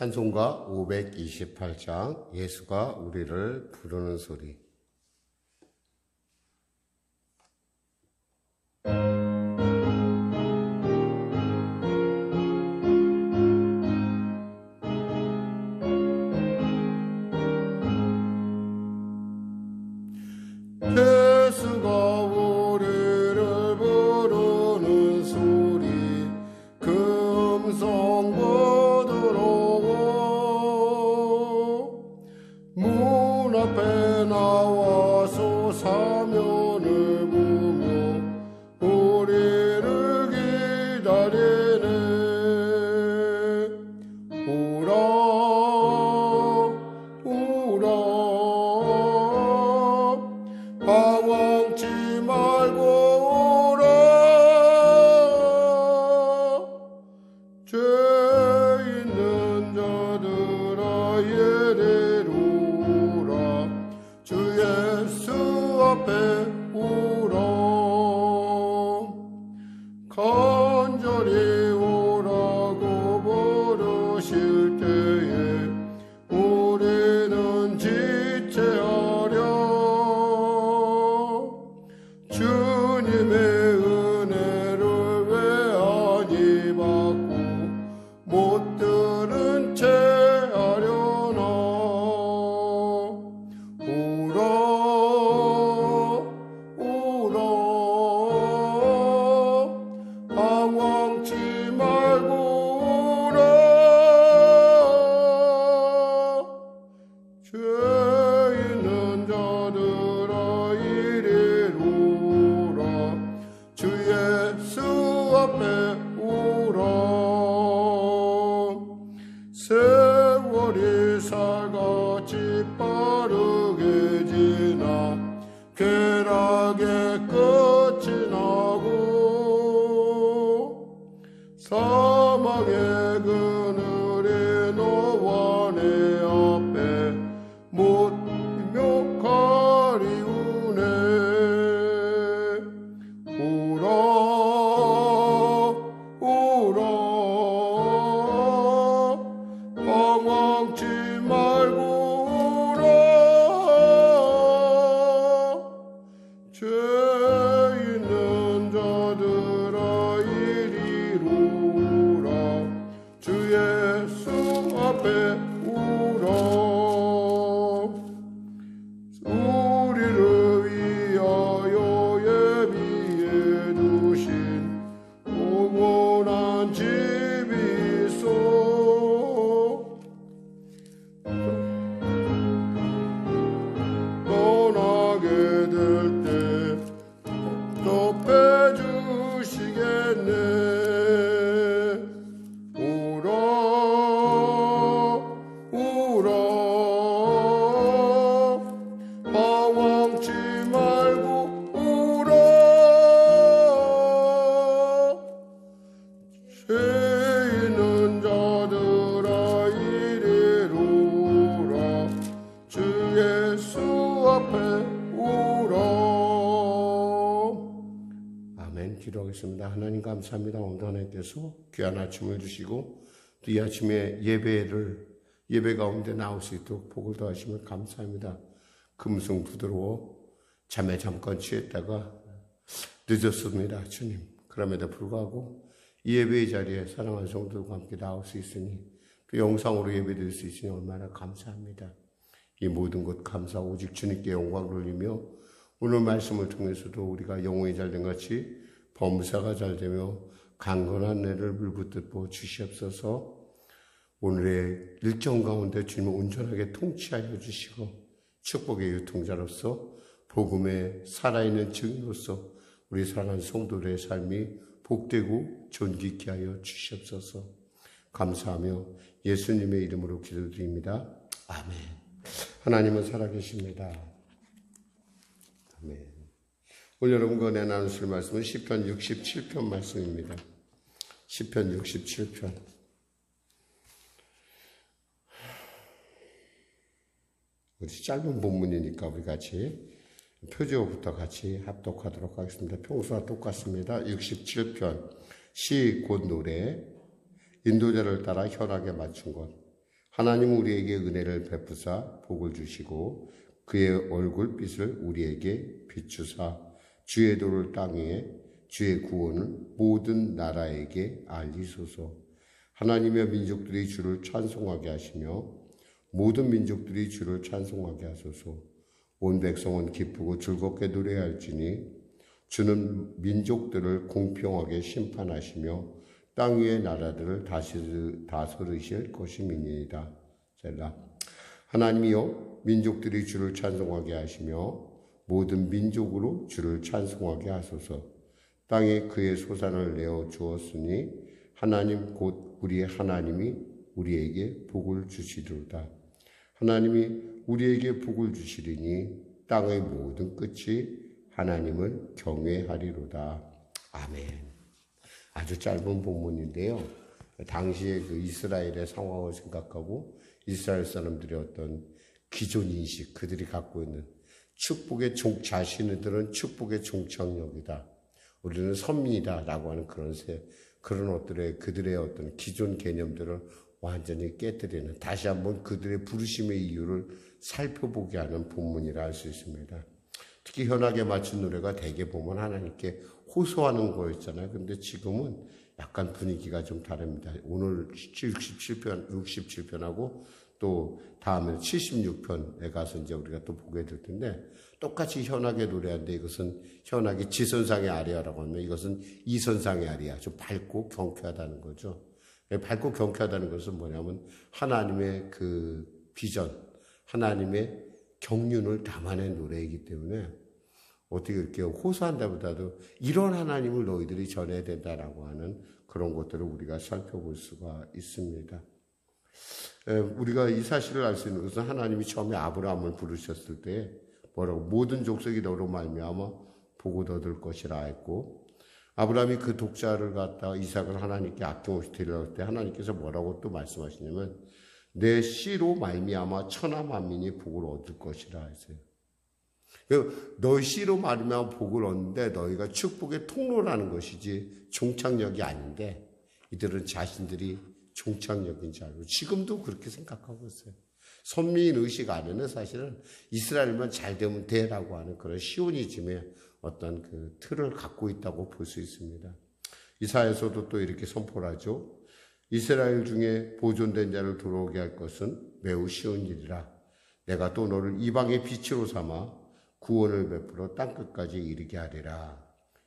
찬송가 528장 예수가 우리를 부르는 소리. 예수가 우리를 부르는 소리 그 음성 문 앞에 나와서 사면을 보며 우리를 기다리네. 오라 오라 방황치 말고 오라. 죄 있는 자들아 예대로 주 예수 앞에 오라. 간절히 오라고 부르실 때에 우리는 지체하려. 주님의 은혜를 왜 아니 받고 못 들은 채 하려나. 방황치 말고 오라. 죄 있는 자들아 이리로 오라. 주 예수 앞에 오라. 세월이 살같이 빠르게 지나 쾌락의 끝이 나고 사망의 그늘에 너와 내 앞에 못 가리우네. 오라 오라 방황치 말고 오라. 죄 있는 자들아 이리로 오라. 주 예수 앞에 오라. 우리를 위하여 예비해 두신 영원한 집이 있어. 떠나게 될 때 접해 주시겠네. 오라 오라 방황치 말고 오라. 죄 있는 자들아 이리로 오라. 주 예수 앞에 오라. 아멘. 기도하겠습니다. 하나님 감사합니다. 오늘 하나님께서 귀한 아침을 주시고 또 이 아침에 예배 가운데 나올 수 있도록 복을 더하시면 감사합니다. 금성 부드러워 잠에 잠깐 취했다가 늦었습니다. 주님. 그럼에도 불구하고 이 예배의 자리에 사랑하는 성도들과 함께 나올 수 있으니 또 영상으로 예배드릴 수 있으니 얼마나 감사합니다. 이 모든 것 감사 오직 주님께 영광 돌리며 오늘 말씀을 통해서도 우리가 영혼이 잘된 같이 범사가 잘되며 강건한 내를 물붓듯 부어 주시옵소서. 오늘의 일정 가운데 주님을 온전하게 통치하여 주시고 축복의 유통자로서 복음의 살아있는 증인으로서 우리 사랑하는 성도들의 삶이 복되고 존귀케 하여 주시옵소서. 감사하며 예수님의 이름으로 기도드립니다. 아멘. 하나님은 살아계십니다. 아멘. 오늘 여러분과 은혜 나누실 말씀은 시편 67편 말씀입니다. 시편 67편. 우리 짧은 본문이니까 우리 같이 표제어부터 같이 합독하도록 하겠습니다. 평소와 똑같습니다. 67편 시 곧 노래 인도자를 따라 현악에 맞춘 것. 하나님은 우리에게 은혜를 베푸사 복을 주시고 그의 얼굴빛을 우리에게 비추사 주의 도를 땅 위에 주의 구원을 모든 나라에게 알리소서. 하나님의 민족들이 주를 찬송하게 하시며 모든 민족들이 주를 찬송하게 하소서. 온 백성은 기쁘고 즐겁게 노래할지니 주는 민족들을 공평하게 심판하시며 땅 위의 나라들을 다스리실 것임이니이다. 셀라. 하나님이여 민족들이 주를 찬송하게 하시며 모든 민족으로 주를 찬송하게 하소서. 땅에 그의 소산을 내어 주었으니 하나님 곧 우리의 하나님이 우리에게 복을 주시리로다. 하나님이 우리에게 복을 주시리니 땅의 모든 끝이 하나님을 경외하리로다. 아멘. 아주 짧은 본문인데요. 당시에 그 이스라엘의 상황을 생각하고 이스라엘 사람들의 어떤 기존 인식, 그들이 갖고 있는 축복의 자신들은 축복의 종착역이다. 우리는 선민이다라고 하는 그런 그들의 어떤 기존 개념들을 완전히 깨뜨리는, 다시 한번 그들의 부르심의 이유를 살펴보게 하는 본문이라 할 수 있습니다. 특히 현악에 맞춘 노래가 대개 보면 하나님께 호소하는 거였잖아요. 근데 지금은 약간 분위기가 좀 다릅니다. 오늘 67편하고 또 다음에 76편에 가서 이제 우리가 또 보게 될 텐데, 똑같이 현악의 노래인데 이것은 현악의 지선상의 아리아라고 하면 이것은 이선상의 아리아, 좀 밝고 경쾌하다는 거죠. 밝고 경쾌하다는 것은 뭐냐면 하나님의 그 비전, 하나님의 경륜을 담아낸 노래이기 때문에 어떻게 이렇게 호소한다보다도 이런 하나님을 너희들이 전해야 된다라고 하는 그런 것들을 우리가 살펴볼 수가 있습니다. 우리가 이 사실을 알 수 있는 것은 하나님이 처음에 아브라함을 부르셨을 때 뭐라고 모든 족속이 너로 말미암아 복을 얻을 것이라 했고, 아브라함이 그 독자를 갖다가 이삭을 하나님께 아낌없이 드리려고 때 하나님께서 뭐라고 또 말씀하시냐면 내 씨로 말미암아 천하 만민이 복을 얻을 것이라 했어요. 너희 씨로 말미암아 복을 얻는데 너희가 축복의 통로라는 것이지 종착역이 아닌데 이들은 자신들이 종착역인 줄 알고 지금도 그렇게 생각하고 있어요. 선민 의식 안에는 사실은 이스라엘만 잘 되면 돼라고 하는 그런 시오니즘의 어떤 그 틀을 갖고 있다고 볼 수 있습니다. 이사야서도 또 이렇게 선포를 하죠. 이스라엘 중에 보존된 자를 들어오게 할 것은 매우 쉬운 일이라. 내가 또 너를 이방의 빛으로 삼아 구원을 베풀어 땅끝까지 이르게 하리라.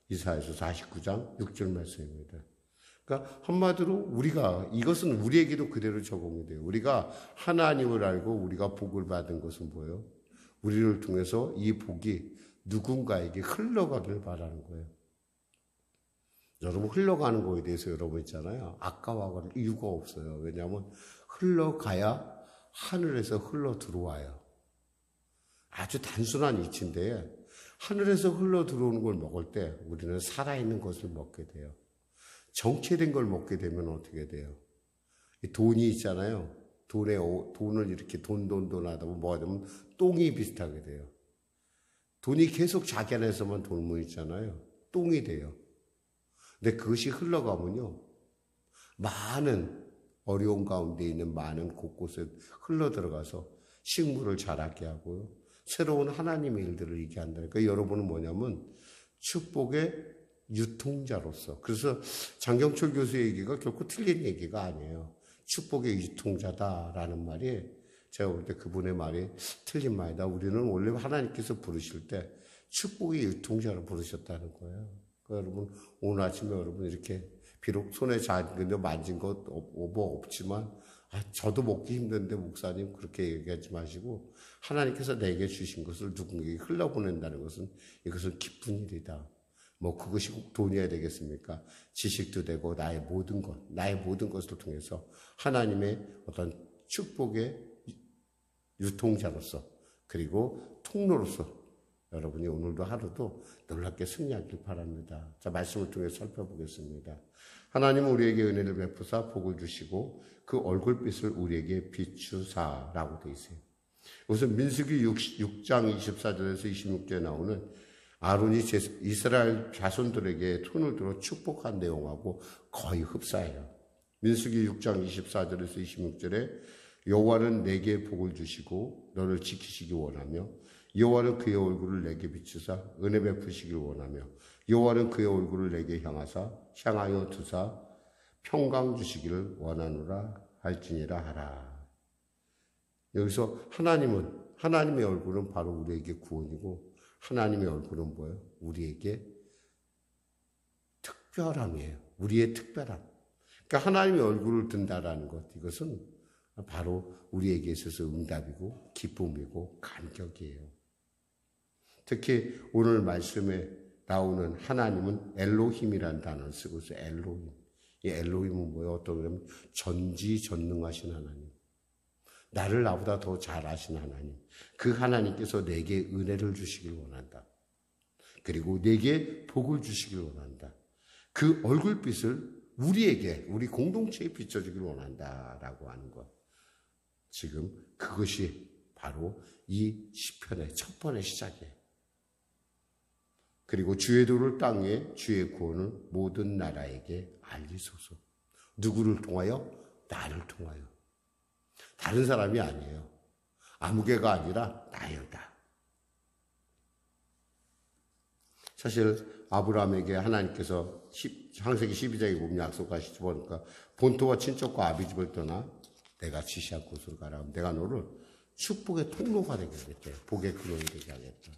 이사야서 49장 6절 말씀입니다. 그러니까 한마디로 이것은 우리에게도 그대로 적용이 돼요. 우리가 하나님을 알고 우리가 복을 받은 것은 뭐예요? 우리를 통해서 이 복이 누군가에게 흘러가길 바라는 거예요. 여러분, 흘러가는 거에 대해서 여러분 있잖아요. 아까워할 이유가 없어요. 왜냐하면 흘러가야 하늘에서 흘러 들어와요. 아주 단순한 이치인데 하늘에서 흘러 들어오는 걸 먹을 때 우리는 살아있는 것을 먹게 돼요. 정체된 걸 먹게 되면 어떻게 돼요? 돈이 있잖아요. 돈을 이렇게 돈 하다 보면 뭐가 되면 똥이 비슷하게 돼요. 돈이 계속 자기 안에서만 돌고 있잖아요. 똥이 돼요. 근데 그것이 흘러가면요, 많은 어려운 가운데 있는 많은 곳곳에 흘러 들어가서 식물을 자라게 하고요, 새로운 하나님의 일들을 이게 한다니까. 그러니까 여러분은 뭐냐면 축복의 유통자로서, 그래서 장경철 교수의 얘기가 결코 틀린 얘기가 아니에요. 축복의 유통자다라는 말이, 제가 볼 때 그분의 말이 틀린 말이다. 우리는 원래 하나님께서 부르실 때 축복의 유통자로 부르셨다는 거예요. 그러니까 여러분, 오늘 아침에 여러분 이렇게 비록 손에 작은 만진 것 뭐 없지만, 저도 먹기 힘든데 목사님 그렇게 얘기하지 마시고, 하나님께서 내게 주신 것을 누군가에게 흘러보낸다는 것은 이것은 기쁜 일이다. 뭐 그것이 꼭 돈이어야 되겠습니까? 지식도 되고 나의 모든 것을 통해서 하나님의 어떤 축복의 유통자로서, 그리고 통로로서 여러분이 오늘도 하루도 놀랍게 승리하길 바랍니다. 자, 말씀을 통해 살펴보겠습니다. 하나님은 우리에게 은혜를 베푸사 복을 주시고 그 얼굴빛을 우리에게 비추사라고 되어 있어요. 우선 민수기 6장 24절에서 26절에 나오는 아론이 이스라엘 자손들에게 손을 들어 축복한 내용하고 거의 흡사해요. 민수기 6장 24절에서 26절에 여호와는 내게 복을 주시고 너를 지키시기 원하며 여호와는 그의 얼굴을 내게 비추사 은혜 베푸시길 원하며 여호와는 그의 얼굴을 내게 향하여 두사 평강 주시기를 원하노라 할지니라 하라. 여기서 하나님의 얼굴은 바로 우리에게 구원이고 하나님의 얼굴은 뭐예요? 우리에게 특별함이에요. 우리의 특별함. 그러니까 하나님의 얼굴을 든다라는 것, 이것은 바로 우리에게 있어서 응답이고 기쁨이고 감격이에요. 특히 오늘 말씀에 나오는 하나님은 엘로힘이라는 단어를 쓰고 있어요. 엘로힘. 이 엘로힘은 뭐예요? 어떤 그러면 전지전능하신 하나님. 나를 나보다 더 잘 아신 하나님. 그 하나님께서 내게 은혜를 주시길 원한다. 그리고 내게 복을 주시길 원한다. 그 얼굴빛을 우리에게, 우리 공동체에 비춰주길 원한다라고 하는 것. 지금 그것이 바로 이 시편의 첫 번의 시작이에요. 그리고 주의 도를 땅에 주의 구원을 모든 나라에게 알리소서. 누구를 통하여? 나를 통하여. 다른 사람이 아니에요. 아무개가 아니라 나였다. 사실 아브라함에게 하나님께서 창세기 12장에 보면 약속하시지 보니까 본토와 친척과 아비집을 떠나 내가 지시할 곳으로 가라. 내가 너를 축복의 통로가 되게 하겠다. 복의 근원이 되게 하겠다.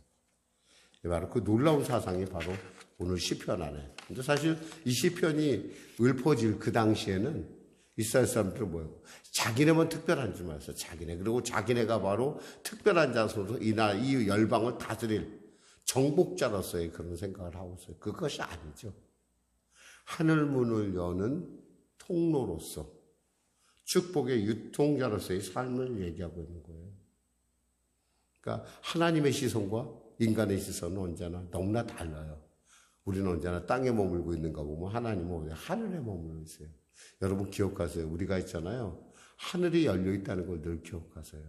바로 그 놀라운 사상이 바로 오늘 시편 안에. 근데 사실 이 시편이 읊어질 그 당시에는 이스라엘 사람들은 뭐예요? 자기네만 특별한 줄 알았어. 자기네. 그리고 자기네가 바로 특별한 자로서 이 열방을 다스릴 정복자로서의 그런 생각을 하고 있어요. 그것이 아니죠. 하늘문을 여는 통로로서 축복의 유통자로서의 삶을 얘기하고 있는 거예요. 그러니까 하나님의 시선과 인간의 시선은 언제나 너무나 달라요. 우리는 언제나 땅에 머물고 있는가 보면 하나님은 하늘에 머물고 있어요. 여러분 기억하세요. 우리가 있잖아요. 하늘이 열려 있다는 걸 늘 기억하세요.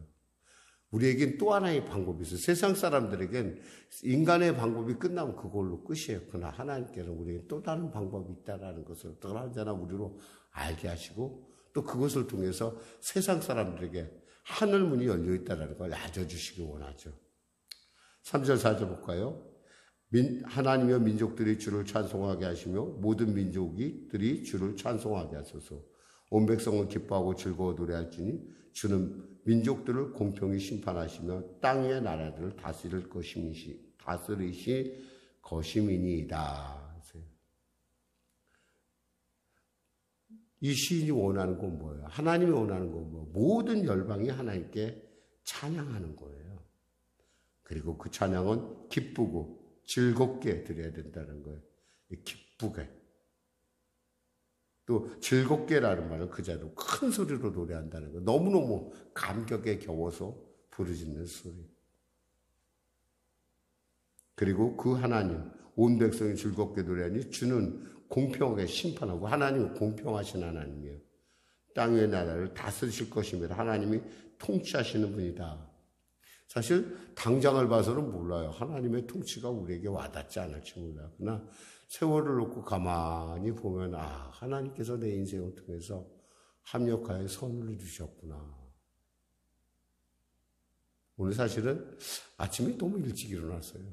우리에겐 또 하나의 방법이 있어요. 세상 사람들에겐 인간의 방법이 끝나면 그걸로 끝이에요. 그러나 하나님께는 우리에게 또 다른 방법이 있다는 것을 언제나 우리로 알게 하시고 또 그것을 통해서 세상 사람들에게 하늘 문이 열려 있다는 걸 알려주시기 원하죠. 3절 4절 볼까요? 하나님여 민족들이 주를 찬송하게 하시며 모든 민족들이 주를 찬송하게 하소서. 온 백성은 기뻐하고 즐거워 노래할지니 주는 민족들을 공평히 심판하시며 땅 위의 나라들을 다스릴 것임이니이다. 이 시인이 원하는 건 뭐예요? 하나님이 원하는 건 뭐예요? 모든 열방이 하나님께 찬양하는 거예요. 그리고 그 찬양은 기쁘고 즐겁게 드려야 된다는 거예요. 기쁘게. 또 즐겁게라는 말은 그 자리로 큰 소리로 노래한다는 거예요. 너무너무 감격에 겨워서 부르짖는 소리. 그리고 그 하나님, 온 백성이 즐겁게 노래하니 주는 공평하게 심판하고 하나님은 공평하신 하나님이에요. 땅의 나라를 다스리실 것이며 하나님이 통치하시는 분이다. 사실 당장을 봐서는 몰라요. 하나님의 통치가 우리에게 와닿지 않을지 몰라요. 그러나 세월을 놓고 가만히 보면 하나님께서 내 인생을 통해서 합력하여 선을 주셨구나. 오늘 사실은 아침에 너무 일찍 일어났어요.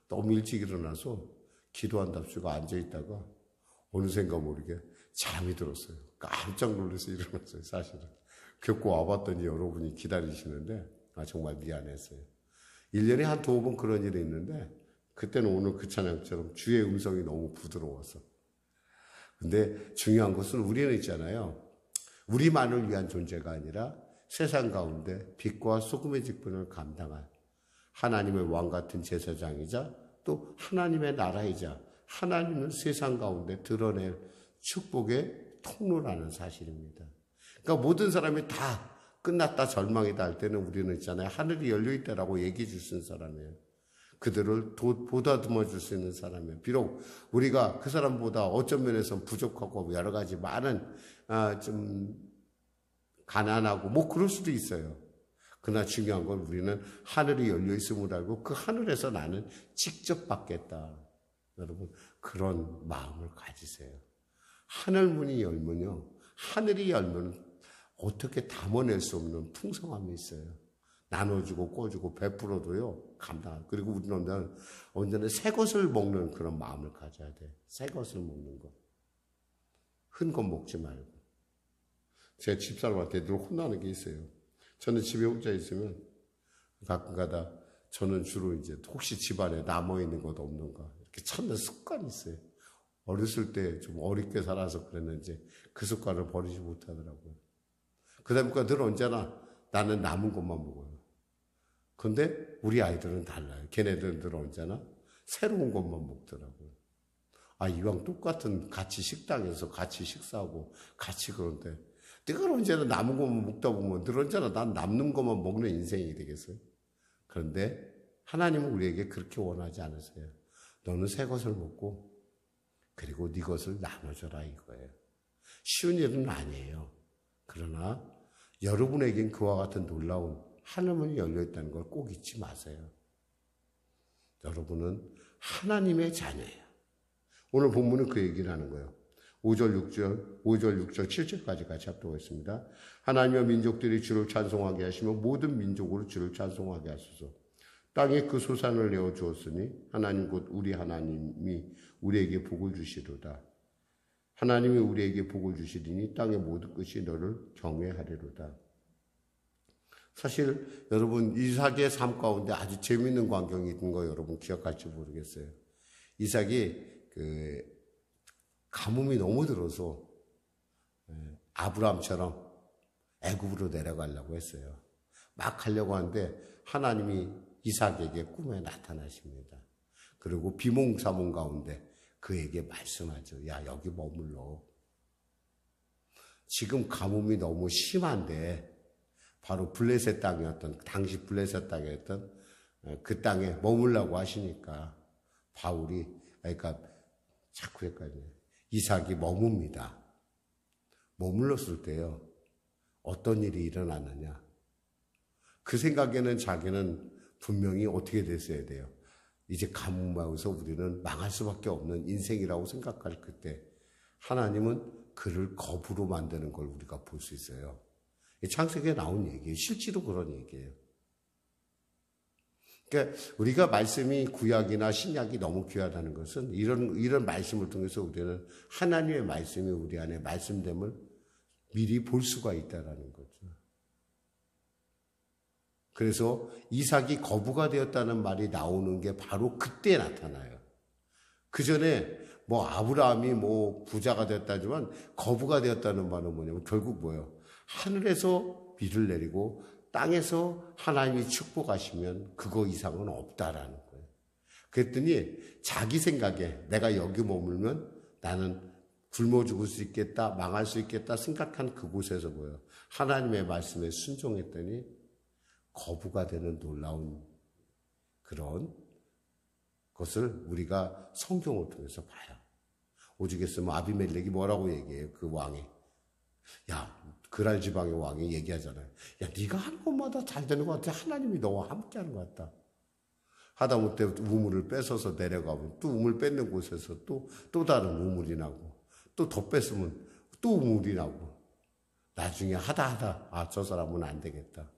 너무 일찍 일어나서 기도한답시고 앉아있다가 어느샌가 모르게 잠이 들었어요. 깜짝 놀라서 일어났어요. 사실은. 겪고 와봤더니 여러분이 기다리시는데 정말 미안했어요. 1년에 한 2번 그런 일이 있는데 그때는 오늘 그 찬양처럼 주의 음성이 너무 부드러워서. 근데 중요한 것은 우리는 있잖아요. 우리만을 위한 존재가 아니라 세상 가운데 빛과 소금의 직분을 감당할 하나님의 왕 같은 제사장이자 또 하나님의 나라이자 하나님은 세상 가운데 드러낼 축복의 통로라는 사실입니다. 그러니까 모든 사람이 다 끝났다 절망이다 할 때는 우리는 있잖아요. 하늘이 열려있다라고 얘기해 줄 수 있는 사람이에요. 그들을 보다듬어 줄 수 있는 사람이에요. 비록 우리가 그 사람보다 어떤 면에서 부족하고 여러 가지 많은 좀 가난하고 뭐 그럴 수도 있어요. 그러나 중요한 건 우리는 하늘이 열려 있음을 알고 그 하늘에서 나는 직접 받겠다. 여러분 그런 마음을 가지세요. 하늘 문이 열면요. 하늘이 열면 어떻게 담아낼 수 없는 풍성함이 있어요. 나눠주고 꿔주고 베풀어도요 감당. 그리고 우리는 언제나 새 것을 먹는 그런 마음을 가져야 돼. 새 것을 먹는 거. 흔 것 먹지 말고. 제 집사람한테 늘 혼나는 게 있어요. 저는 집에 혼자 있으면 가끔가다 저는 주로 이제 혹시 집안에 남아있는 것 없는가 이렇게 찾는 습관이 있어요. 어렸을 때 좀 어렵게 살아서 그랬는지 그 습관을 버리지 못하더라고요. 그러다 보니까 늘 언제나 나는 남은 것만 먹어요. 근데 우리 아이들은 달라요. 걔네들은 늘 언제나 새로운 것만 먹더라고요. 아, 이왕 똑같은 같이 식당에서 같이 식사하고 같이 그런데 내가 언제나 남은 것만 먹다 보면 늘 언제나 난 남는 것만 먹는 인생이 되겠어요. 그런데 하나님은 우리에게 그렇게 원하지 않으세요. 너는 새 것을 먹고 그리고 네 것을 나눠줘라 이거예요. 쉬운 일은 아니에요. 그러나 여러분에겐 그와 같은 놀라운 하늘문이 열려있다는 걸 꼭 잊지 마세요. 여러분은 하나님의 자녀예요. 오늘 본문은 그 얘기를 하는 거예요. 5절, 6절, 7절까지 같이 합독하겠습니다. 하나님의 민족들이 주를 찬송하게 하시며 모든 민족으로 주를 찬송하게 하소서. 땅에 그 소산을 내어 주었으니 하나님 곧 우리 하나님이 우리에게 복을 주시로다. 하나님이 우리에게 복을 주시리니 땅의 모든 끝이 너를 경외하리로다. 사실 여러분 이삭의 삶 가운데 아주 재미있는 광경이 있는 거 여러분 기억할지 모르겠어요. 이삭이 가뭄이 너무 들어서 아브라함처럼 애굽으로 내려가려고 했어요. 막 가려고 하는데 하나님이 이삭에게 꿈에 나타나십니다. 그리고 비몽사몽 가운데 그에게 말씀하죠. 야, 여기 머물러. 지금 가뭄이 너무 심한데 바로 블레셋 땅이었던 당시 블레셋 땅이었던 그 땅에 머물라고 하시니까 바울이 그러니까 자꾸 헷갈려요. 이삭이 머뭅니다. 머물렀을 때요. 어떤 일이 일어났느냐. 그 생각에는 자기는 분명히 어떻게 됐어야 돼요. 이제 가뭄하고서 우리는 망할 수밖에 없는 인생이라고 생각할 그때 하나님은 그를 거부로 만드는 걸 우리가 볼 수 있어요. 창세기에 나온 얘기예요. 실제로 그런 얘기예요. 그러니까 우리가 말씀이 구약이나 신약이 너무 귀하다는 것은 이런 말씀을 통해서 우리는 하나님의 말씀이 우리 안에 말씀됨을 미리 볼 수가 있다는 거죠. 그래서 이삭이 거부가 되었다는 말이 나오는 게 바로 그때 나타나요. 그 전에 아브라함이 부자가 됐다지만 거부가 되었다는 말은 뭐냐면 결국 뭐예요? 하늘에서 비를 내리고 땅에서 하나님이 축복하시면 그거 이상은 없다라는 거예요. 그랬더니 자기 생각에 내가 여기 머물면 나는 굶어 죽을 수 있겠다, 망할 수 있겠다 생각한 그곳에서 뭐예요? 하나님의 말씀에 순종했더니 거부가 되는 놀라운 그런 것을 우리가 성경을 통해서 봐요. 오죽 했으면 아비멜렉이 뭐라고 얘기해요? 그 왕이. 야, 그랄 지방의 왕이 얘기하잖아요. 야, 네가 하는 것마다 잘 되는 것 같아. 하나님이 너와 함께하는 것 같다. 하다못해 우물을 뺏어서 내려가면 또 우물 뺏는 곳에서 또 다른 우물이 나고 또 더 뺏으면 또 우물이 나고 나중에 하다 아, 저 사람은 안 되겠다.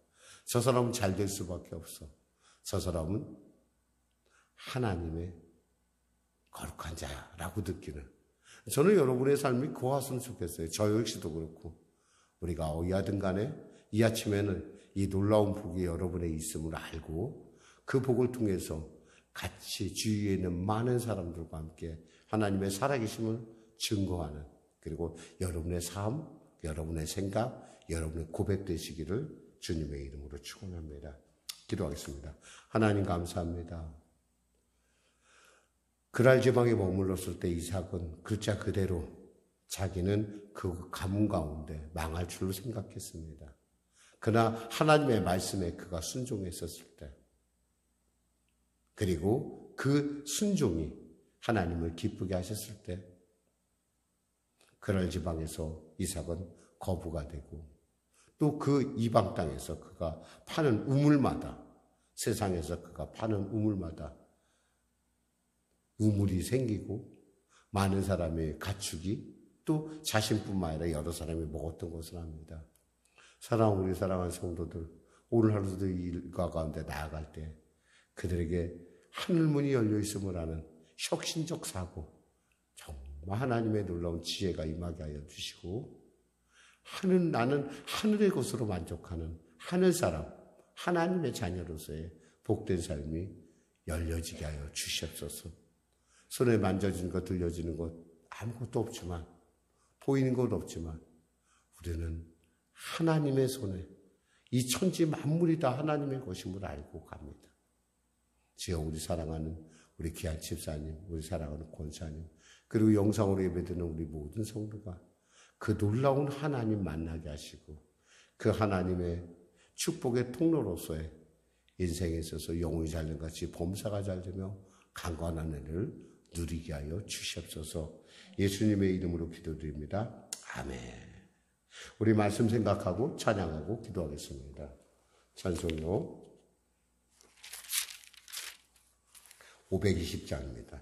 저 사람은 잘 될 수밖에 없어. 저 사람은 하나님의 거룩한 자야라고 느끼는. 저는 여러분의 삶이 그왔으면 좋겠어요. 저 역시도 그렇고 우리가 어디하든 간에 이 아침에는 이 놀라운 복이 여러분에 있음을 알고 그 복을 통해서 같이 주위에 있는 많은 사람들과 함께 하나님의 살아계심을 증거하는 그리고 여러분의 삶, 여러분의 생각, 여러분의 고백 되시기를 주님의 이름으로 축원합니다. 기도하겠습니다. 하나님 감사합니다. 그랄 지방에 머물렀을 때 이삭은 글자 그대로 자기는 그 가뭄 가운데 망할 줄로 생각했습니다. 그러나 하나님의 말씀에 그가 순종했었을 때 그리고 그 순종이 하나님을 기쁘게 하셨을 때 그랄 지방에서 이삭은 거부가 되고 또 그 이방 땅에서 그가 파는 우물마다 세상에서 그가 파는 우물마다 우물이 생기고 많은 사람의 가축이 또 자신뿐만 아니라 여러 사람이 먹었던 것을 압니다. 우리 사랑하는 성도들, 오늘 하루도 이 일과 가운데 나아갈 때 그들에게 하늘문이 열려 있음을 아는 혁신적 사고, 정말 하나님의 놀라운 지혜가 임하게 하여 주시고, 나는 하늘의 것으로 만족하는 하늘 사람, 하나님의 자녀로서의 복된 삶이 열려지게 하여 주시옵소서. 손에 만져지는 것, 들려지는 것 아무것도 없지만, 보이는 것 없지만 우리는 하나님의 손에 이 천지 만물이 다 하나님의 것임을 알고 갑니다. 주여, 우리 사랑하는 우리 귀한 집사님, 우리 사랑하는 권사님, 그리고 영상으로 예배드리는 우리 모든 성도가 그 놀라운 하나님 만나게 하시고 그 하나님의 축복의 통로로서의 인생에 있어서 영혼이 잘된 같이 범사가 잘되며 강건한 은혜를 누리게 하여 주시옵소서. 예수님의 이름으로 기도드립니다. 아멘. 우리 말씀 생각하고 찬양하고 기도하겠습니다. 찬송요 520장입니다.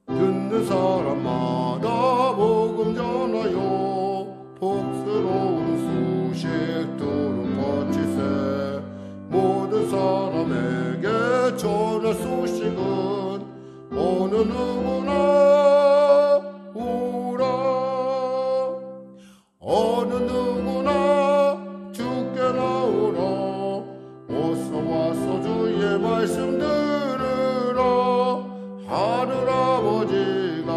듣는 사람마다 복음 전하여 복스러운 소식들을 퍼지세. 모든 사람에게 전할 소식은 어느 누구나 오라. 어느 누구나 주께 나오라. 어서 와서 주의 말씀 들으라. 하늘 아버지가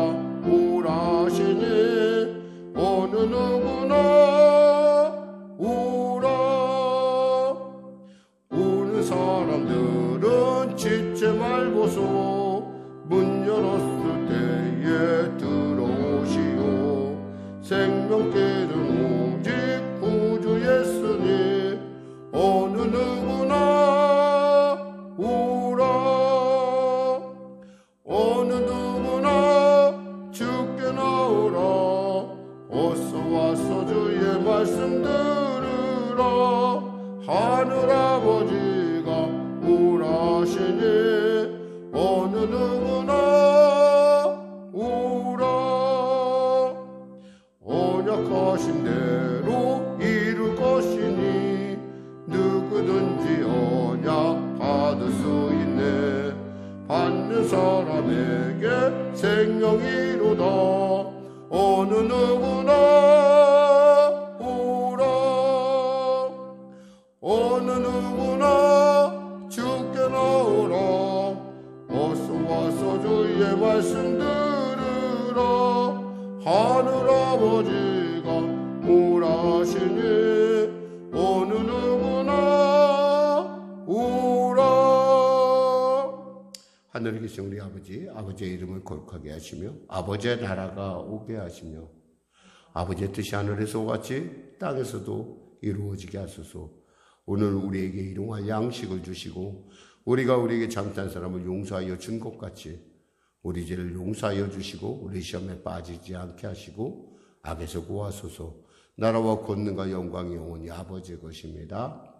오라시니 어느 누구나 오라. 오는 사람들은 지체 말고서 문 열었을 때에 들어오시오. 생명길은 오직 구주 예수니 어느 누구나 오라. 어느 누구나 주께 나오라. 어서 와서 주의 말씀 들으라. 하늘 아버지가 오라시니 어느 누구나 오라. 언약하신 대로 이룰 것이니 누구든지 언약 받을 수 있네. 받는 사람에게 생명이로다. 어느 누구나 오라. 어느 누구나 주께 나오라. 어서 와서 주의 말씀 들으라. 하늘 아버지가 오라시니 어느 누구나 오라. 하늘에 계신 우리 아버지의 이름을 거룩하게 하시며 아버지의 나라가 오게 하시며 아버지의 뜻이 하늘에서 같이 땅에서도 이루어지게 하소서. 오늘 우리에게 일용할 양식을 주시고 우리가 우리에게 잘못한 사람을 용서하여 준 것 같이 우리 죄를 용서하여 주시고 우리 시험에 빠지지 않게 하시고 악에서 구하소서. 나라와 권능과 영광이 영원히 아버지의 것입니다.